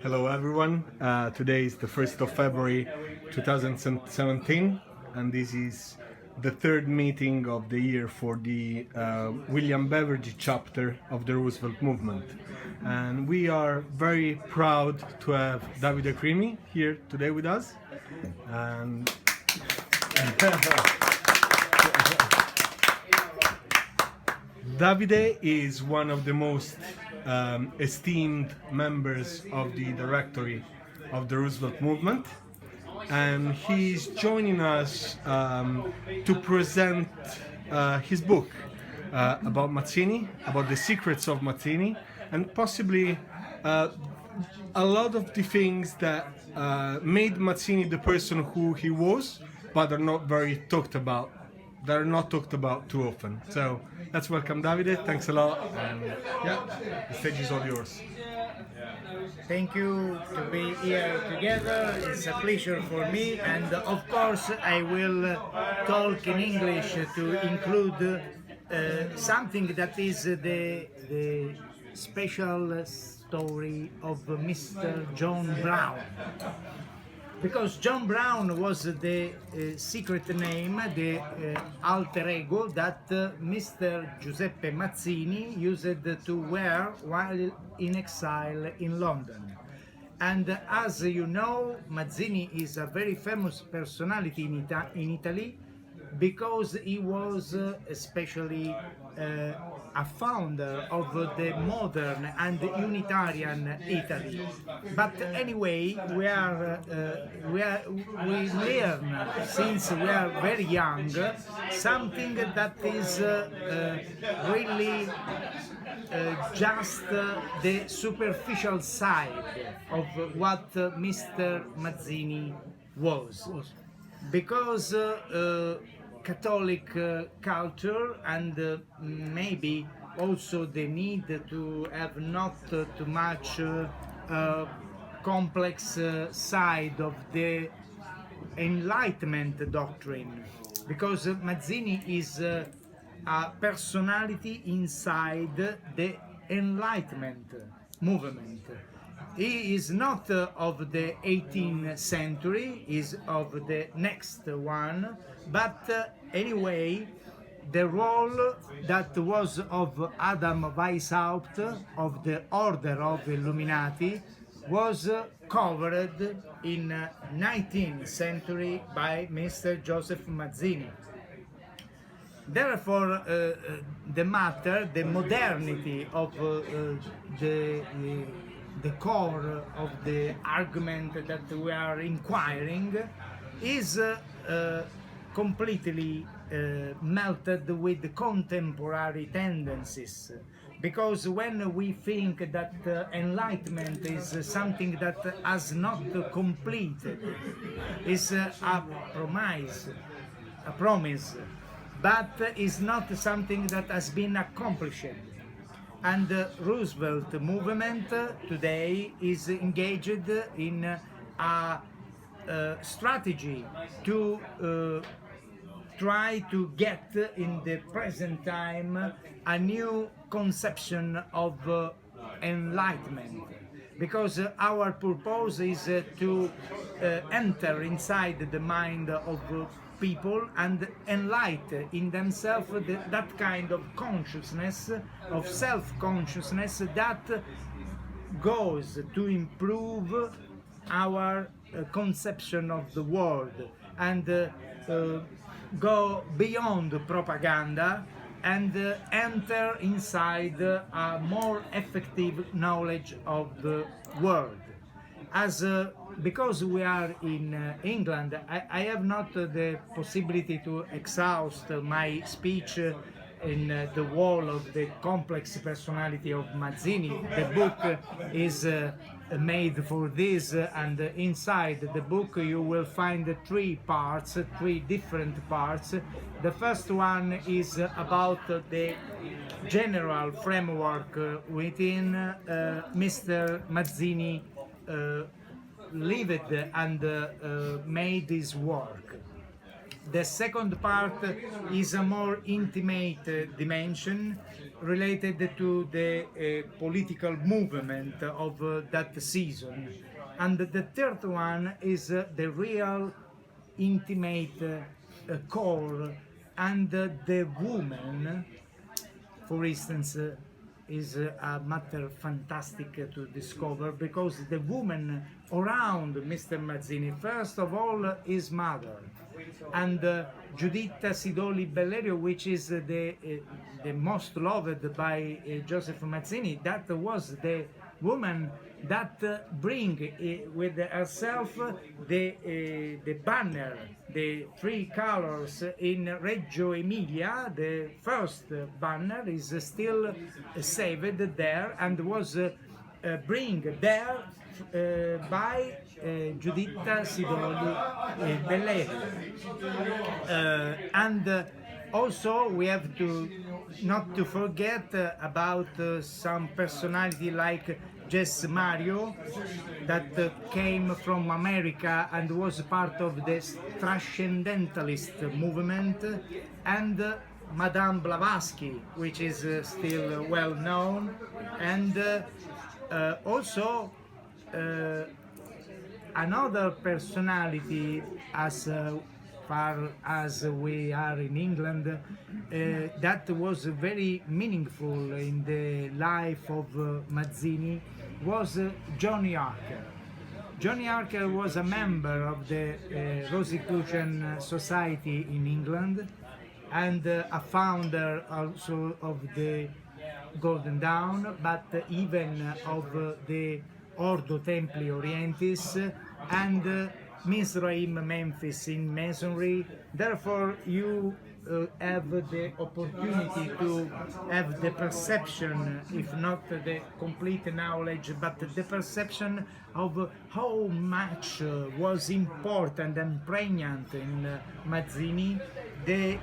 Hello everyone, today is the 1st of February 2017 and this is the third meeting of the year for the William Beveridge chapter of the Roosevelt Movement. And we are very proud to have Davide Crimi here today with us. And Davide is one of the most esteemed members of the directory of the Roosevelt Movement, and he's joining us to present his book about Mazzini, about the secrets of Mazzini, and possibly a lot of the things that made Mazzini the person who he was, but are not very talked about. They're not talked about too often. So let's welcome Davide. Thanks a lot. And yeah, the stage is all yours. Thank you to be here together. It's a pleasure for me, and of course I will talk in English to include something that is the special story of Mr. John Brown. Because John Brown was the secret name, the alter ego that Mr. Giuseppe Mazzini used to wear while in exile in London. And as you know, Mazzini is a very famous personality in Italy because he was especially a founder of the modern and Unitarian Italy. But anyway, we learn since we are very young something that is really just the superficial side of what Mr. Mazzini was. Because Catholic culture and maybe also the need to have not too much complex side of the Enlightenment doctrine, because Mazzini is a personality inside the Enlightenment movement. He is not of the 18th century, he is of the next one, but anyway, the role that was of Adam Weishaupt, of the Order of Illuminati, was covered in 19th century by Mr. Joseph Mazzini. Therefore, the matter, the modernity of the core of the argument that we are inquiring is completely melted with the contemporary tendencies. Because when we think that enlightenment is something that has not completed, is a promise, but is not something that has been accomplished. And the Roosevelt movement today is engaged in a strategy to try to get in the present time a new conception of enlightenment. Because our purpose is to enter inside the mind of people and enlighten in themselves that kind of consciousness, of self-consciousness that goes to improve our conception of the world and go beyond propaganda and enter inside a more effective knowledge of the world. Because we are in England, I have not the possibility to exhaust my speech in the wall of the complex personality of Mazzini. The book is made for this, and inside the book you will find three different parts. The first one is about the general framework within Mr. Mazzini lived and made his work. The second part is a more intimate dimension related to the political movement of that season. And the third one is the real intimate core, and the woman, for instance, is a matter fantastic to discover, because the woman around Mr. Mazzini, first of all, his mother, and Giuditta Sidoli Bellerio, which is the most loved by Joseph Mazzini. That was the woman that bring with herself the banner, the three colors in Reggio Emilia. The first banner is still saved there and was bring there by Giuditta Sidoli Bellerio. And also we have to not to forget about some personality like Jess Mario, that came from America and was part of the transcendentalist movement, and Madame Blavatsky, which is still well known, and also another personality, as far as we are in England, that was very meaningful in the life of Mazzini, was Johnny Archer. Johnny Archer was a member of the Rosicrucian Society in England, and a founder also of the Golden Dawn, but even of the Ordo Templi Orientis and Mizraim Memphis in Masonry. Therefore, you have the opportunity to have the perception, if not the complete knowledge, but the perception of how much was important and pregnant in Mazzini the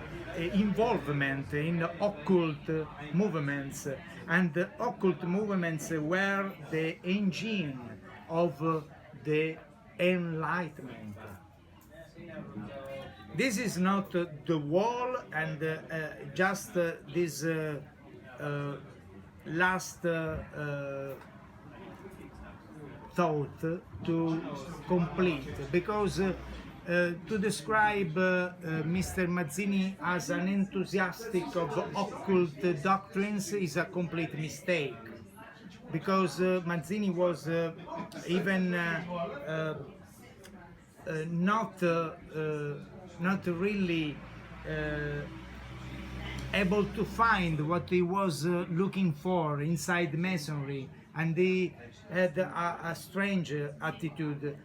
involvement in occult movements, and the occult movements were the engine of the Enlightenment. This is not the wall, and just this last thought to complete, because to describe Mr. Mazzini as an enthusiastic of occult doctrines is a complete mistake, because Mazzini was even not really able to find what he was looking for inside Masonry, and he had a strange attitude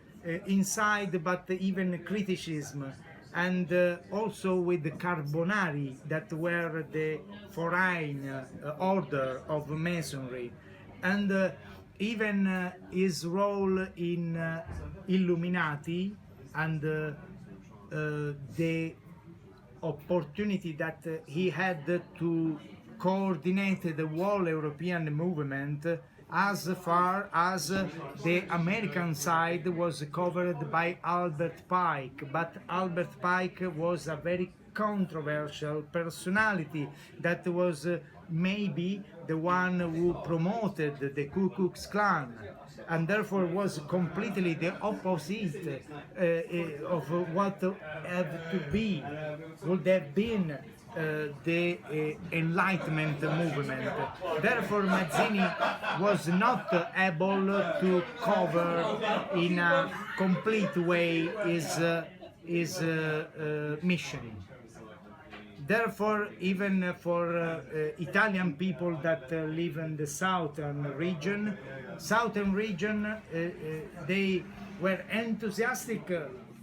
inside, but even criticism, and also with the Carbonari, that were the foreign order of Masonry, and even his role in Illuminati, and the opportunity that he had to coordinate the whole European movement, as far as the American side was covered by Albert Pike. But Albert Pike was a very controversial personality that was maybe the one who promoted the Ku Klux Klan, and therefore was completely the opposite of what would have been the Enlightenment movement. Therefore, Mazzini was not able to cover in a complete way his mission. Therefore, even for Italian people that live in the southern region, they were enthusiastic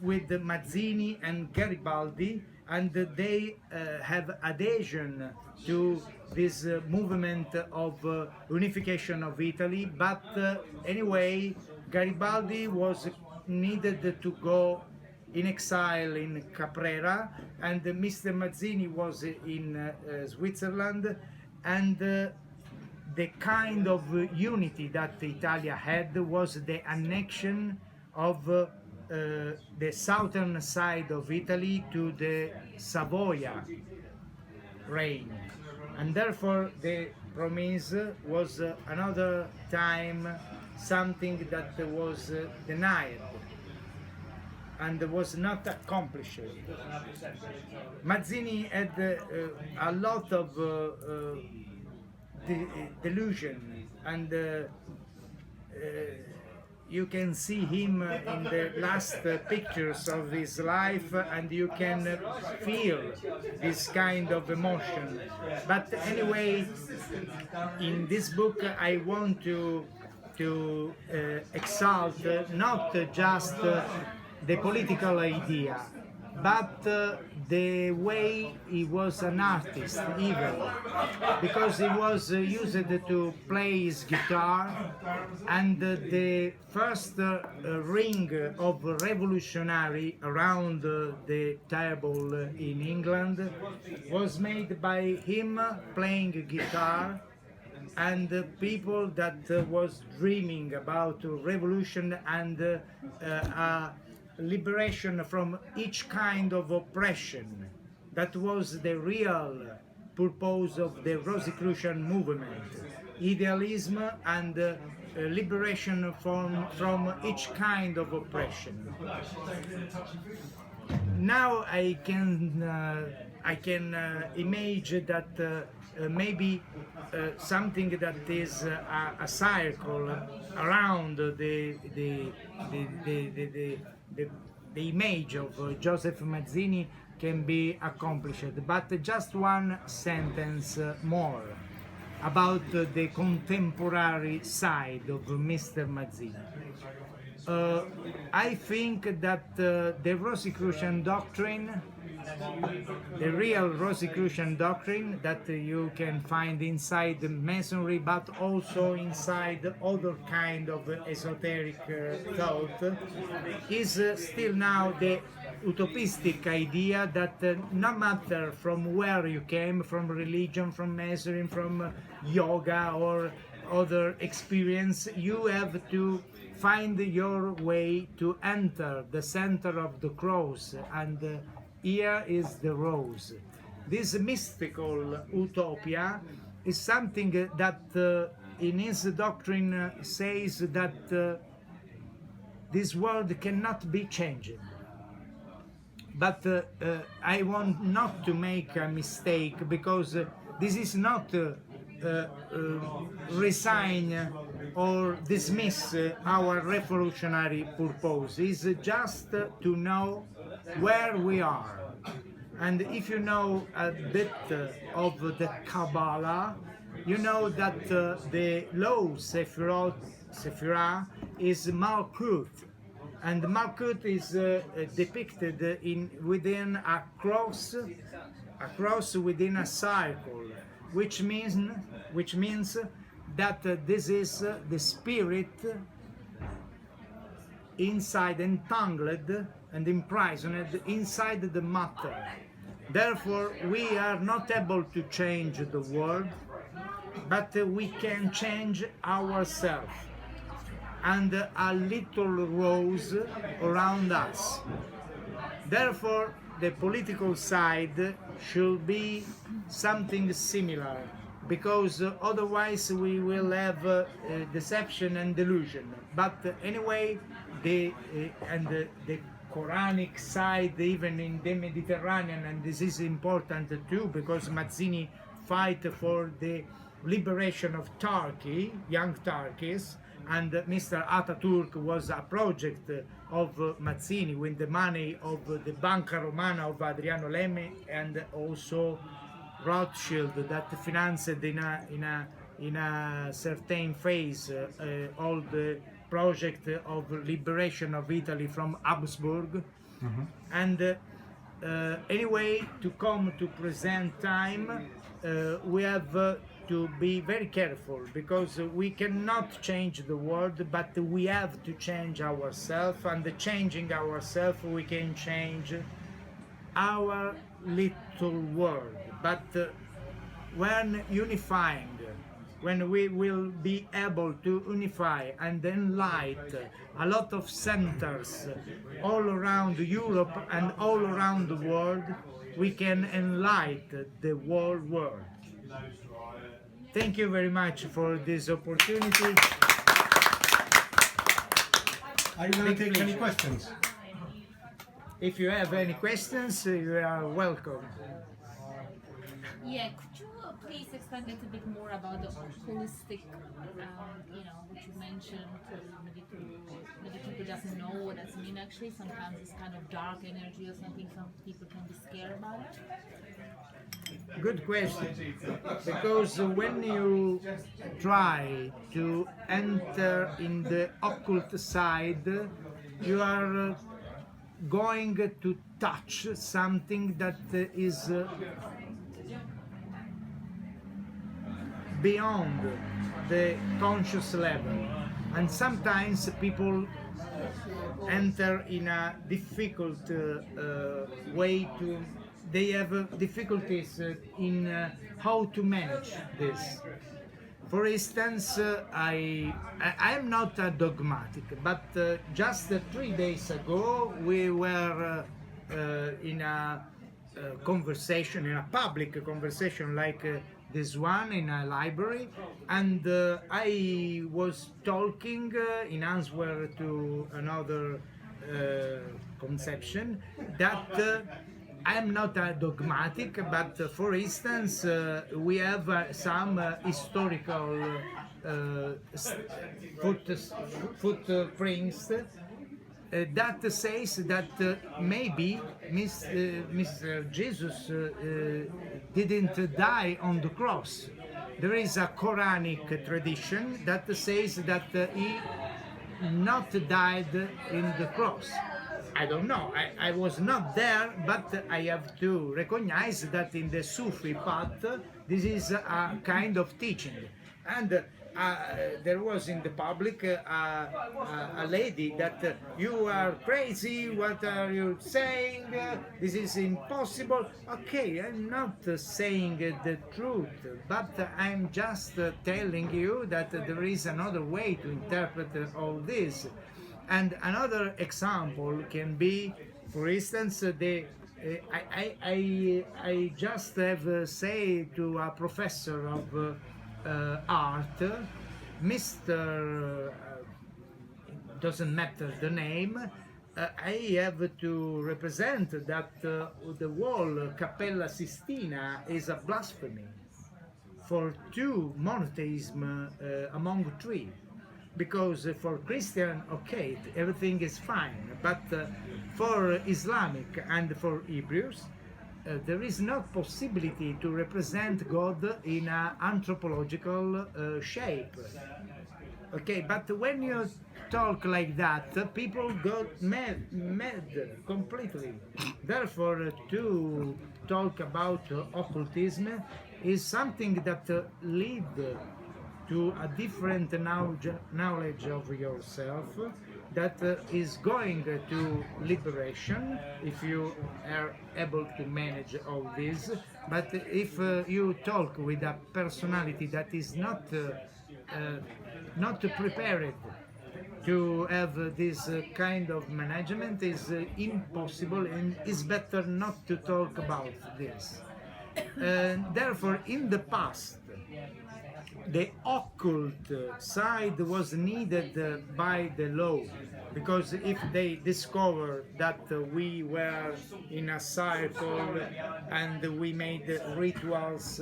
with Mazzini and Garibaldi, and they have adhesion to this movement of unification of Italy. But anyway, Garibaldi was needed to go in exile in Caprera, and Mr. Mazzini was in Switzerland, and the kind of unity that Italia had was the annexion of the southern side of Italy to the Savoia reign, and therefore the promise was another time something that was denied and was not accomplished. Mazzini had a lot of delusion, and you can see him in the last pictures of his life, and you can feel this kind of emotion. But anyway, in this book I want to exalt not just the political idea, but the way he was an artist, even because he was used to play his guitar, and the first ring of revolutionary around the table in England was made by him playing guitar, and people that was dreaming about revolution and liberation from each kind of oppression. That was the real purpose of the Rosicrucian movement: idealism and liberation from each kind of oppression. Now I can imagine that maybe something that is a circle around the image of Joseph Mazzini can be accomplished. But just one sentence more about the contemporary side of Mr. Mazzini. I think that the Rosicrucian doctrine, the real Rosicrucian doctrine that you can find inside the Masonry, but also inside other kind of esoteric thought, is still now the utopistic idea that no matter from where you came, from religion, from Masonry, from yoga or other experience, you have to find your way to enter the center of the cross, and here is the rose. This mystical utopia is something that in his doctrine says that this world cannot be changed. But I want not to make a mistake, because this is not resign or dismiss our revolutionary purpose. It's just to know where we are. And if you know a bit of the Kabbalah, you know that the low Sephirah is Malkut, and Malkut is depicted within a cross within a circle, which means that this is the spirit inside, entangled and imprisoned inside the matter. Therefore, we are not able to change the world, but we can change ourselves and a little rose around us. Therefore, the political side should be something similar, because otherwise we will have deception and delusion. But anyway, the Quranic side, even in the Mediterranean, and this is important too, because Mazzini fight for the liberation of Turkey, young Turkeys, and Mr. Ataturk was a project of Mazzini with the money of the Banca Romana of Adriano Lemmi, and also Rothschild that financed in a certain phase all the project of liberation of Italy from Habsburg. Mm-hmm. And anyway, to come to present time, we have to be very careful, because we cannot change the world, but we have to change ourselves, and changing ourselves we can change our little world. But when unifying when we will be able to unify and enlighten a lot of centers all around Europe and all around the world, we can enlighten the whole world. Thank you very much for this opportunity. Are you going to take any pleasure. questions? If you have any questions, you are welcome. Yeah, could you please explain a little bit more about the holistic, which you mentioned, maybe people doesn't know what that means actually. Sometimes it's kind of dark energy or something, some people can be scared about it. Good question. Because when you try to enter in the occult side, you are going to touch something that is beyond the conscious level, and sometimes people enter in a difficult way to, they have difficulties in how to manage this. For instance, I am not a dogmatic, but just 3 days ago we were in a conversation, in a public conversation like this one in a library, and I was talking in answer to another conception that I am not a dogmatic, but for instance, we have some historical footprints that says that maybe Mr. Jesus didn't die on the cross. There is a Quranic tradition that says that he not died in the cross. I don't know, I was not there, but I have to recognize that in the Sufi path this is a kind of teaching. And there was in the public a lady that you are crazy, what are you saying, this is impossible. Okay, I'm not saying the truth, but I'm just telling you that there is another way to interpret all this. And another example can be, for instance, I just have said to a professor of art, Mr. Doesn't matter the name, I have to represent that the whole Cappella Sistina is a blasphemy for two monotheism among three. Because for Christian, okay, everything is fine, but for Islamic and for Hebrews, there is no possibility to represent God in an anthropological shape. Okay, but when you talk like that, people go mad completely. Therefore, to talk about occultism is something that leads to a different knowledge of yourself that is going to liberation if you are able to manage all this. But if you talk with a personality that is not prepared to have this kind of management, is impossible, and it's better not to talk about this. Therefore, in the past, the occult side was needed by the law, because if they discover that we were in a circle and we made rituals,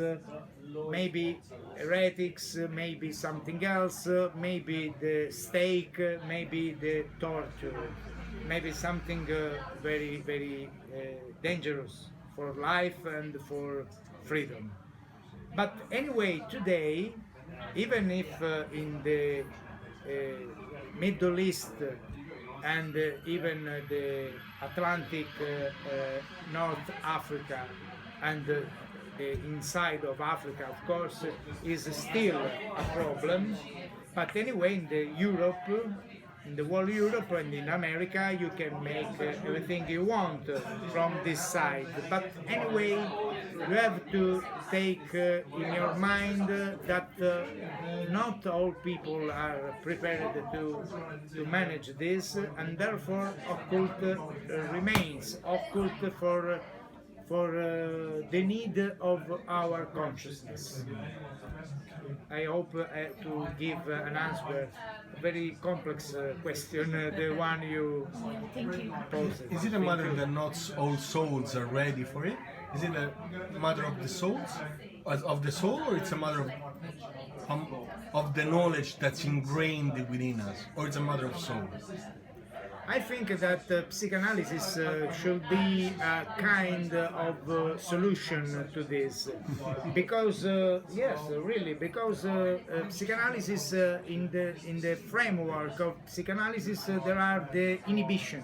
maybe heretics, maybe something else, maybe the stake, maybe the torture, maybe something very, very dangerous for life and for freedom. But anyway, today, even if in the Middle East and even the Atlantic, North Africa, and the inside of Africa, of course, is still a problem. But anyway, in the Europe, in the whole Europe and in America, you can make everything you want from this side. But anyway, you have to take in your mind that not all people are prepared to manage this, and therefore occult remains occult for the need of our consciousness. I hope to give an answer. A very complex question, the one you Thank you. posed. Is it a matter that not all souls are ready for it? Is it a matter of the souls, of the soul, or it's a matter of the knowledge that's ingrained within us, or it's a matter of soul? I think that psychoanalysis should be a kind of solution to this, because yes, really, because psychoanalysis in the framework of psychoanalysis there are the inhibition,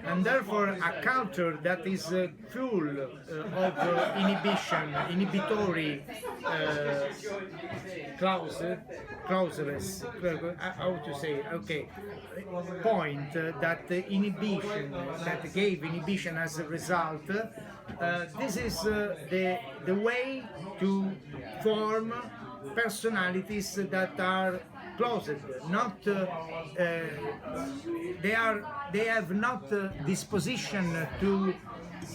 and therefore a culture that is full of inhibitory clauses, how to say, okay, point that inhibition, that gave inhibition as a result, this is the way to form personalities that are closed, not they have not disposition to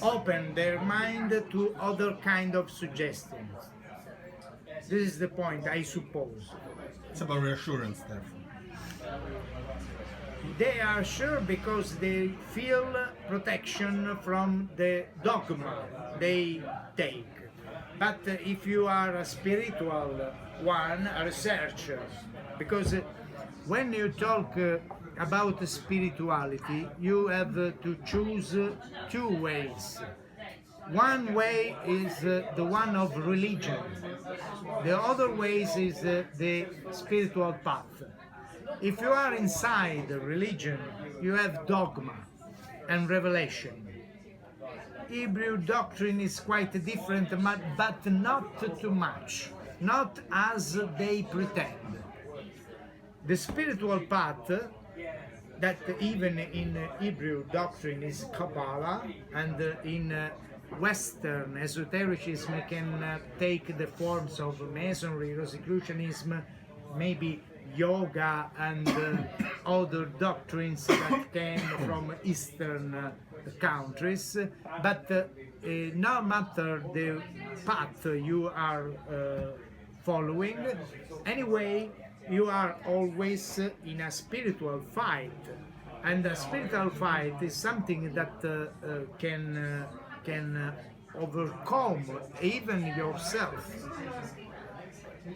open their mind to other kind of suggestions. This is the point, I suppose. It's about reassurance, therefore. They are sure because they feel protection from the dogma they take. But if you are a spiritual one, a researcher, because when you talk about spirituality, you have to choose two ways. One way is the one of religion. The other way is the spiritual path. If you are inside religion, you have dogma and revelation. Hebrew doctrine is quite different, but not too much, not as they pretend. The spiritual path, that even in Hebrew doctrine is Kabbalah, and in Western esotericism can take the forms of Masonry, Rosicrucianism, maybe yoga and other doctrines that came from Eastern countries, but no matter the path you are following, anyway, you are always in a spiritual fight, and a spiritual fight is something that can overcome even yourself.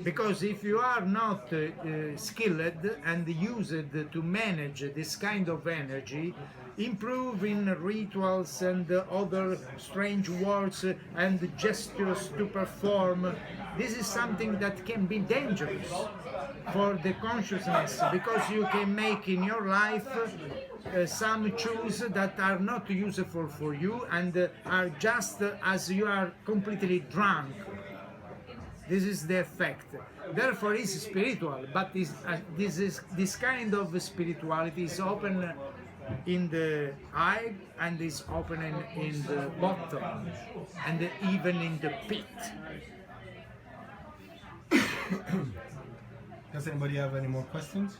Because if you are not skilled and used to manage this kind of energy, improve in rituals and other strange words and gestures to perform, this is something that can be dangerous for the consciousness, because you can make in your life some choices that are not useful for you and are just as you are completely drunk. This is the effect. Therefore, it's spiritual, but this kind of spirituality is open in the eye and is open in the bottom and even in the pit. Does anybody have any more questions?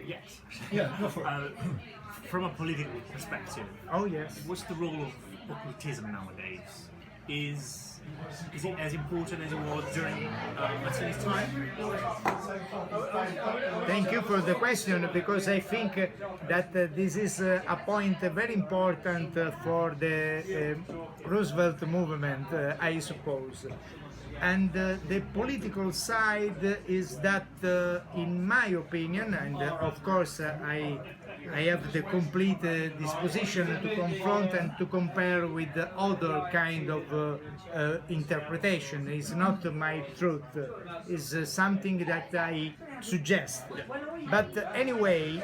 Yes. Yeah, go for it. From a political perspective, Oh yes. what's the role of occultism nowadays? Is it as important as it was during Mazzini's time? Thank you for the question, because I think that this is a point very important for the Roosevelt movement, I suppose. And the political side is that, in my opinion, and of course I have the complete disposition to confront and to compare with other kind of interpretation. It's not my truth, it's something that I suggest. But anyway,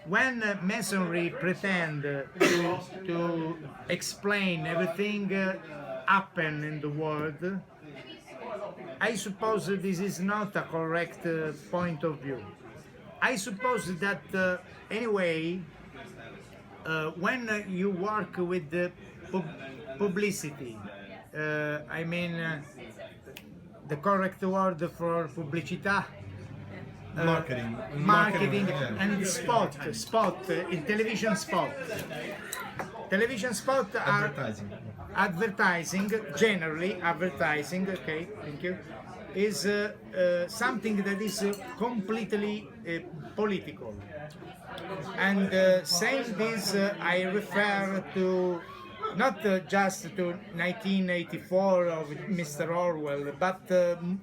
when Masonry pretend to explain everything happen in the world, I suppose this is not a correct point of view. I suppose that anyway, when you work with the publicity, I mean, the correct word for pubblicità, marketing yeah. and spot in television spot. Television spot are advertising, generally advertising, okay, thank you, is something that is completely political. And saying this, I refer to not just to 1984 of Mr. Orwell, but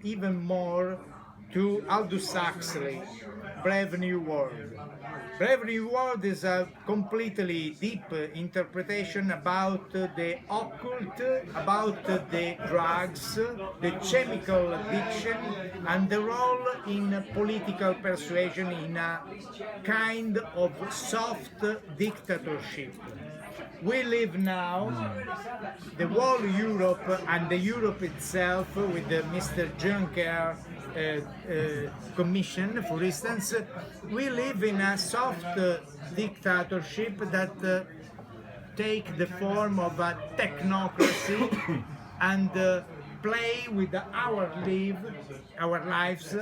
even more to Aldous Huxley, Brave New World. Brave New World is a completely deep interpretation about the occult, about the drugs, the chemical addiction, and the role in political persuasion in a kind of soft dictatorship. We live now, the whole Europe and the Europe itself, with the Mr. Juncker Commission, for instance, we live in a soft dictatorship that take the form of a technocracy and play with our lives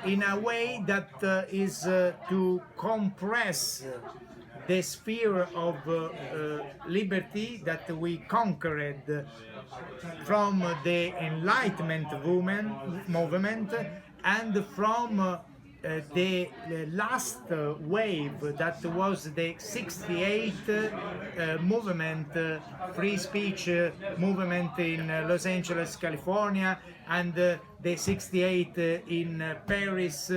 in a way that is to compress the sphere of liberty that we conquered from the Enlightenment movement and from the last wave that was the 68 movement, free speech movement in Los Angeles, California, and the 68 in Paris,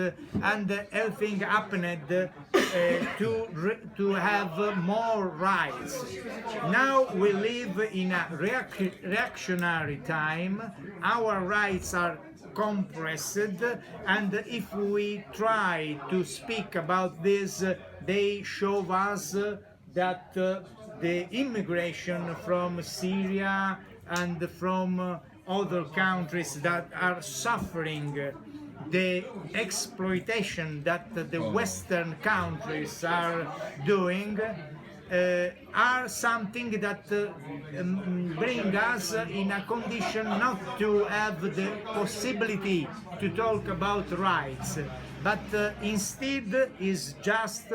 and everything happened to have more rights. Now we live in a reactionary time. Our rights are compressed, and if we try to speak about this, they show us that the immigration from Syria and from other countries that are suffering the exploitation that the Western countries are doing are something that bring us in a condition not to have the possibility to talk about rights, but instead is just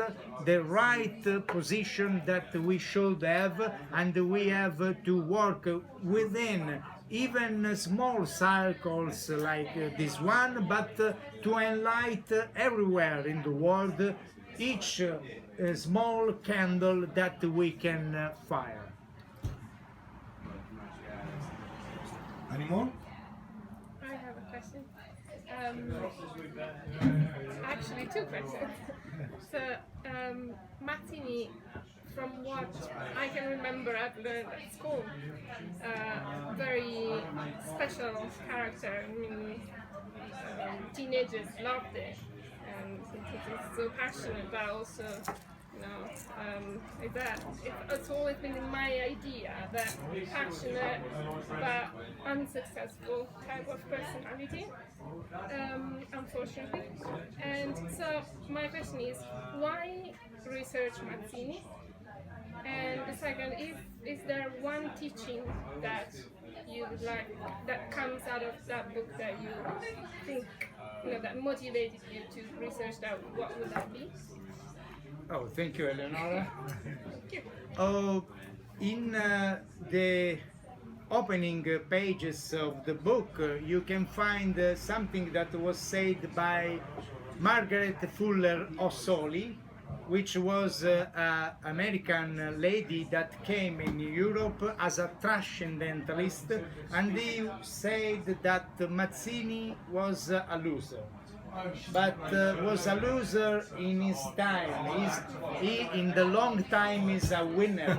the right position that we should have, and we have to work within even small circles like this one, but to enlighten everywhere in the world each small candle that we can fire. Any more? I have a question. Actually, two questions. So, Mazzini, from what I can remember I've learned at school, very special character. I mean, teenagers loved it, and it's so passionate, but also, you know, it's always been my idea that passionate but unsuccessful type of personality, unfortunately. And so my question is, why research Mazzini? And the second, is there one teaching that you would like, that comes out of that book that you think, you know, that motivated you to research that? What would that be? Oh, thank you, Eleonora. Thank you. Oh, in the opening pages of the book, you can find something that was said by Margaret Fuller Ossoli, which was an American lady that came in Europe as a transcendentalist, and he said that Mazzini was a loser, but was a loser in his time. He in the long time is a winner,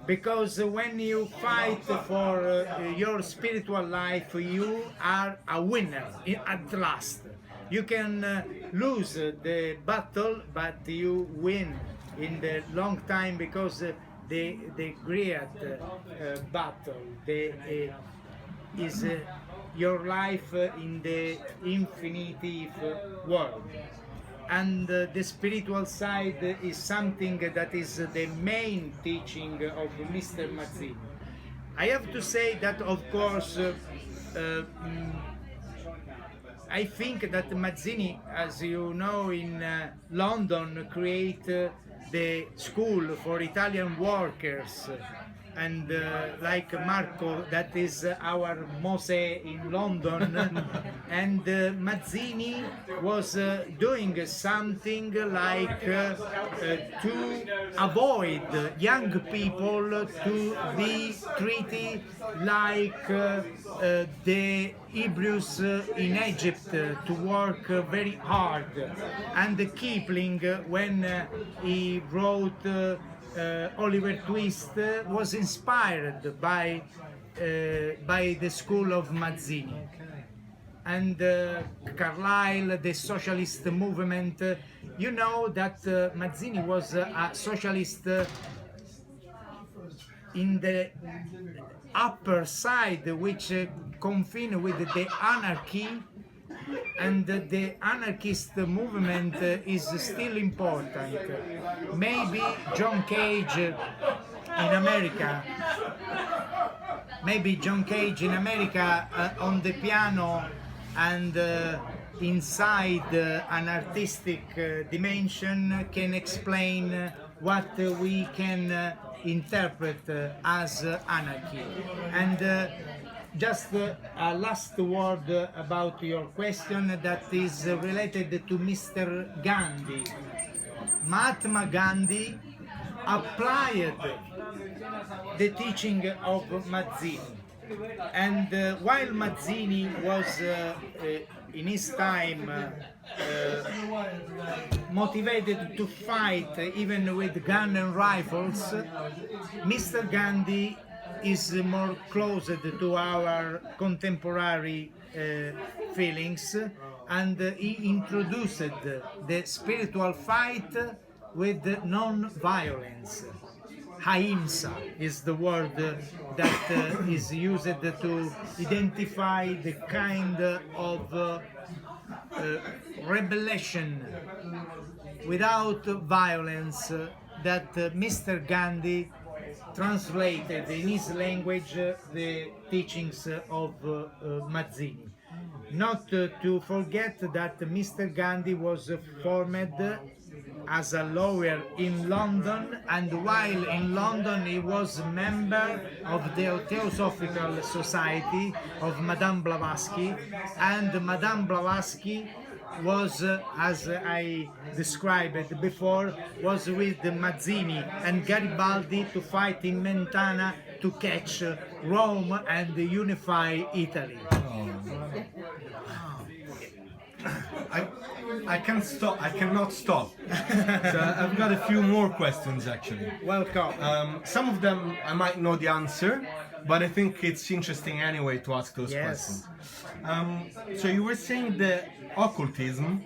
because when you fight for your spiritual life, you are a winner at last. You can lose the battle, but you win in the long time, because the great battle is your life in the infinitive world. and the spiritual side is something that is the main teaching of Mr. Mazzini. I have to say that, of course, I think that Mazzini, as you know, in London, create the school for Italian workers, and like Marco, that is our Mose in London, and Mazzini was doing something like to avoid young people to be treated like the Hebrews in Egypt, to work very hard. And Kipling, when he wrote Oliver Twist, was inspired by the school of Mazzini. And Carlyle, the socialist movement, you know that Mazzini was a socialist in the upper side, which confine with the anarchy, and the anarchist movement is still important. Maybe John Cage in America, on the piano and inside an artistic dimension can explain what we can interpret as anarchy. And just a last word about your question that is related to Mr. Gandhi. Mahatma Gandhi applied the teaching of Mazzini, and while Mazzini was in his time motivated to fight even with gun and rifles, Mr. Gandhi is more closer to our contemporary feelings, and he introduced the spiritual fight with non-violence. Ahimsa is the word that is used to identify the kind of rebellion without violence that Mr. Gandhi translated in his language the teachings of Mazzini. Not to forget that Mr. Gandhi was formed as a lawyer in London, and while in London he was a member of the Theosophical Society of Madame Blavatsky, and Madame Blavatsky was, as I described before, was with Mazzini and Garibaldi to fight in Mentana to catch Rome and unify Italy. I can't stop. I cannot stop. So I've got a few more questions actually. Welcome. Some of them I might know the answer, but I think it's interesting anyway to ask those Yes. questions. So you were saying that occultism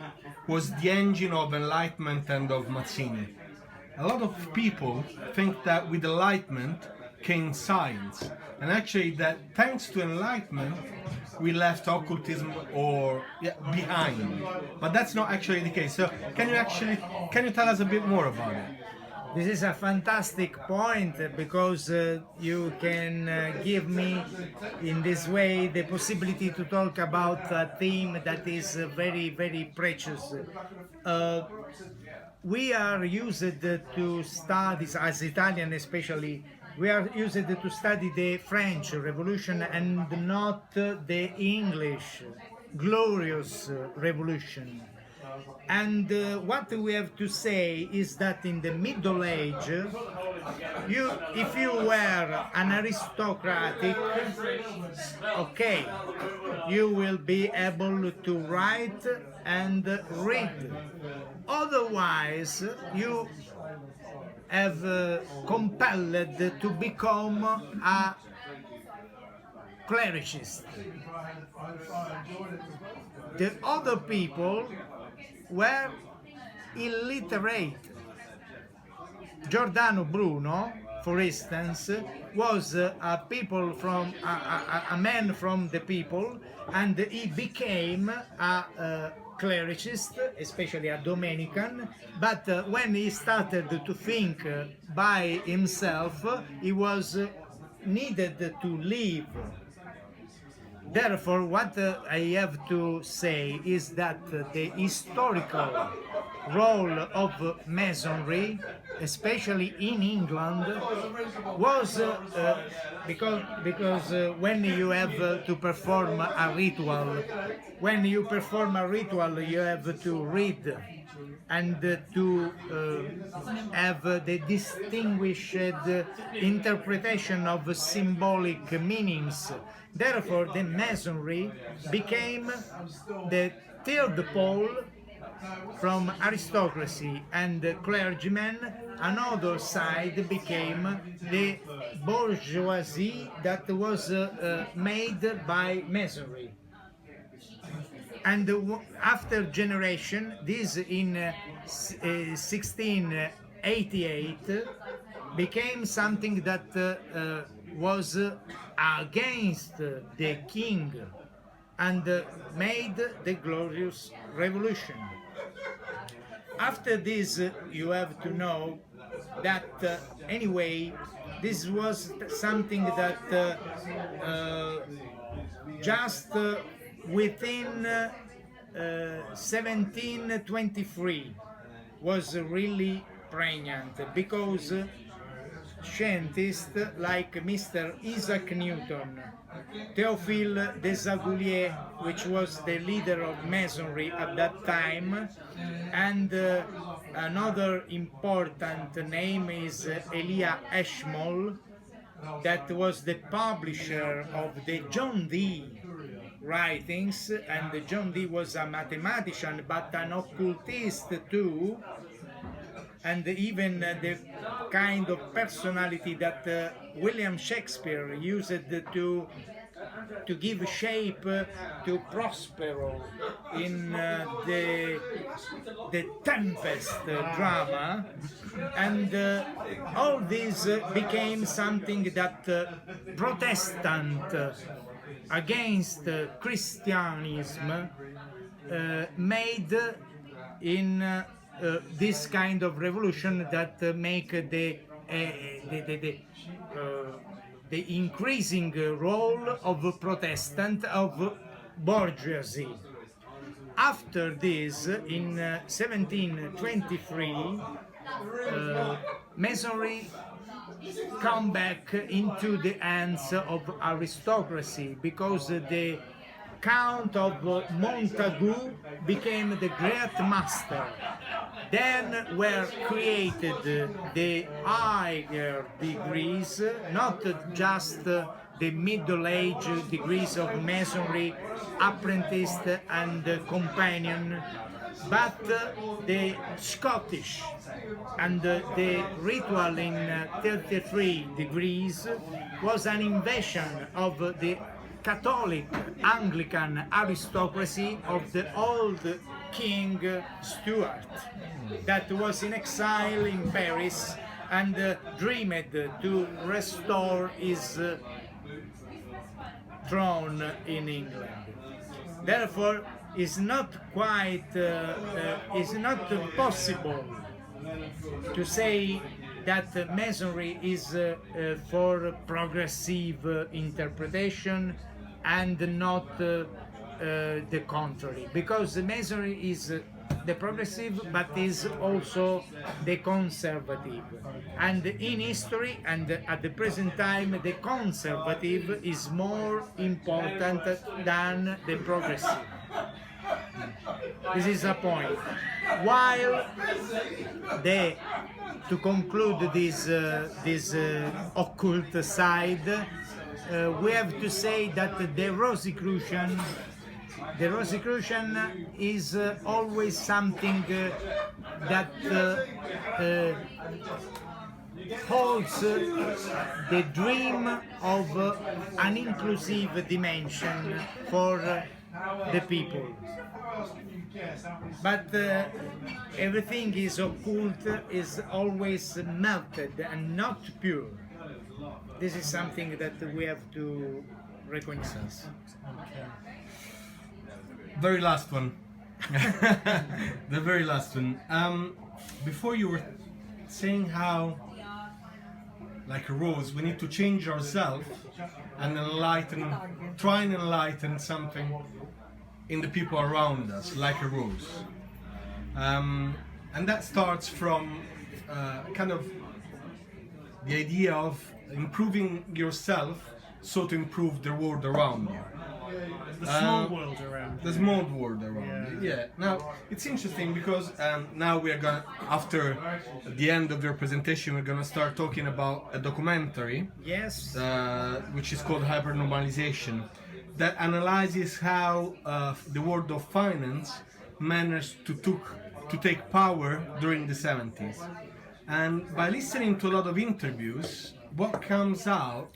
was the engine of enlightenment and of Mazzini. A lot of people think that with enlightenment came science, and actually that thanks to enlightenment we left occultism behind, but that's not actually the case. So can you tell us a bit more about it? This is a fantastic point, because you can give me in this way the possibility to talk about a theme that is very, very precious. We are used to study, as Italian especially, we are used to study the French Revolution and not the English glorious revolution. And what we have to say is that in the Middle Age, if you were an aristocratic, okay, you will be able to write and read. Otherwise, you have compelled to become a clericist. The other people were illiterate. Giordano Bruno, for instance, was a man from the people, and he became a clericist, especially a Dominican, but when he started to think by himself, he was needed to leave. Therefore, what I have to say is that the historical role of Masonry, especially in England, was because when you have to perform a ritual, you have to read and to have the distinguished interpretation of symbolic meanings. Therefore, the Masonry became the third pole from aristocracy and clergymen. Another side became the bourgeoisie that was made by Masonry. And after generation, this in 1688 became something that was against the king and made the glorious revolution. After this, you have to know that anyway, this was something that just within 1723 was really pregnant, because scientists like Mr. Isaac Newton, Théophile Desaguliers, which was the leader of Masonry at that time, and another important name is Elia Ashmole, that was the publisher of the John Dee writings, and John Dee was a mathematician but an occultist too, and even the kind of personality that William Shakespeare used to give shape to Prospero in the Tempest drama, and all this became something that Protestant against Christianism made in this kind of revolution that make the increasing role of Protestant, of bourgeoisie. After this, in 1723, Masonry come back into the hands of aristocracy, because the Count of Montagu became the great master. Then were created the higher degrees, not just the middle age degrees of Masonry, apprentice and companion, but the Scottish, and the ritual in 33 degrees was an invasion of the Catholic Anglican aristocracy of the old King Stuart, that was in exile in Paris and dreamed to restore his throne in England. Therefore, it's not possible to say that Masonry is for progressive interpretation and not the contrary, because Masonry is the progressive but is also the conservative, and in history and at the present time the conservative is more important than the progressive. This is a point. While to conclude this occult side, we have to say that the Rosicrucian is always something that holds the dream of an inclusive dimension for the people. But everything is occult, is always melted and not pure. This is something that we have to recognize. Very last one. The very last one. Before you were saying how, like a rose, we need to change ourselves and try and enlighten something in the people around us, like a rose. And that starts from kind of the idea of improving yourself so to improve the world around you. The small world around. The small world around you. Yeah. Now, it's interesting because now we are going to, after the end of your presentation, we're going to start talking about a documentary, Yes. which is called Hypernormalization, that analyzes how the world of finance managed to take power during the 70s. And by listening to a lot of interviews, what comes out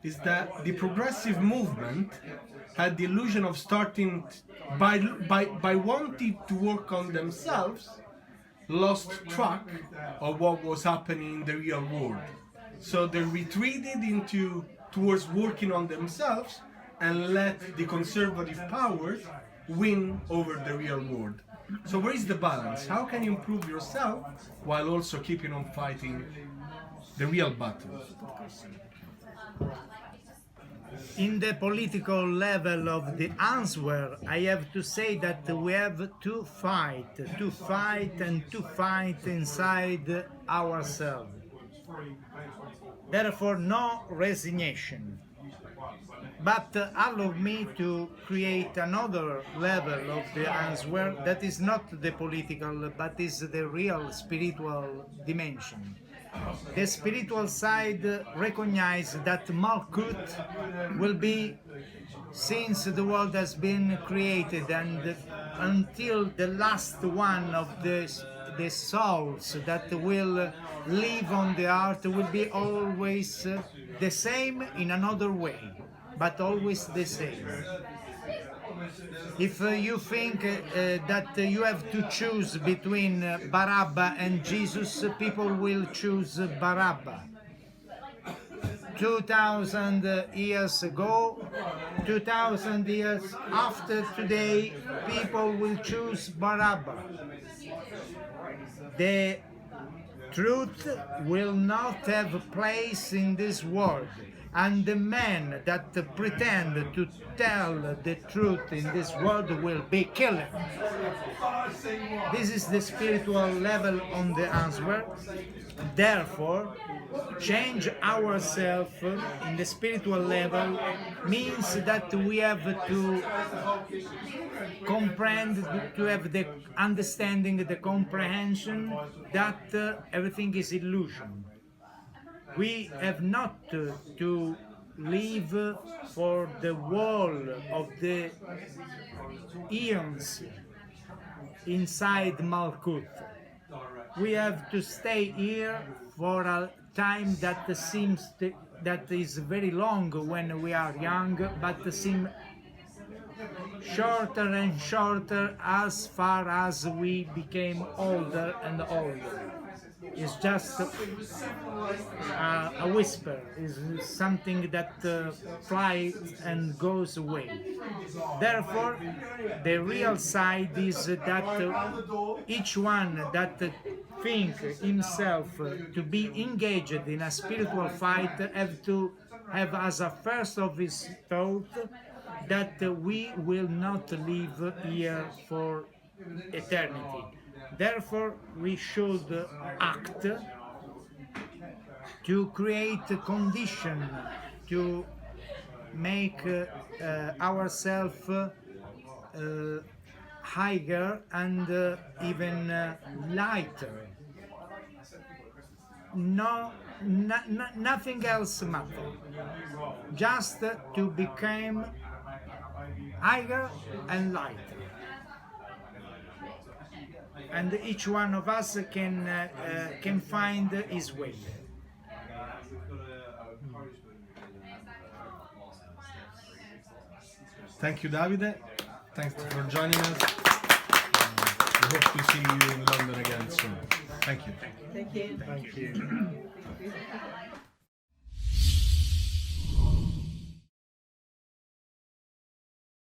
is that the progressive movement had the illusion of starting by wanting to work on themselves, lost track of what was happening in the real world. So they retreated towards working on themselves and let the conservative powers win over the real world. So where is the balance? How can you improve yourself while also keeping on fighting the real battles? In the political level of the answer, I have to say that we have to fight and to fight inside ourselves. Therefore, no resignation. But allow me to create another level of the answer that is not the political, but is the real spiritual dimension. The spiritual side recognizes that Malkut will be, since the world has been created and until the last one of the souls that will live on the earth will be always the same in another way, but always the same. If you think that you have to choose between Barabbas and Jesus, people will choose Barabbas. 2000 years ago, 2000 years after today, people will choose Barabbas. The truth will not have a place in this world. And the men that pretend to tell the truth in this world will be killed. This is the spiritual level on the answer. Therefore, change ourselves in the spiritual level means that we have to comprehend, to have the understanding, the comprehension that everything is illusion. We have not to live for the wall of the eons inside Malkut. We have to stay here for a time that that is very long when we are young, but seems shorter and shorter as far as we became older and older. It's just a whisper, is something that flies and goes away. Therefore, the real side is that each one that thinks himself to be engaged in a spiritual fight have to have as a first of his thought that we will not live here for eternity. Therefore, we should act to create a condition to make ourselves higher and even lighter. Nothing else matters. Just to become higher and lighter. And each one of us can find his way. Thank you, Davide. Thanks for joining us. We hope to see you in London again soon. Thank you. Thank you. Thank you.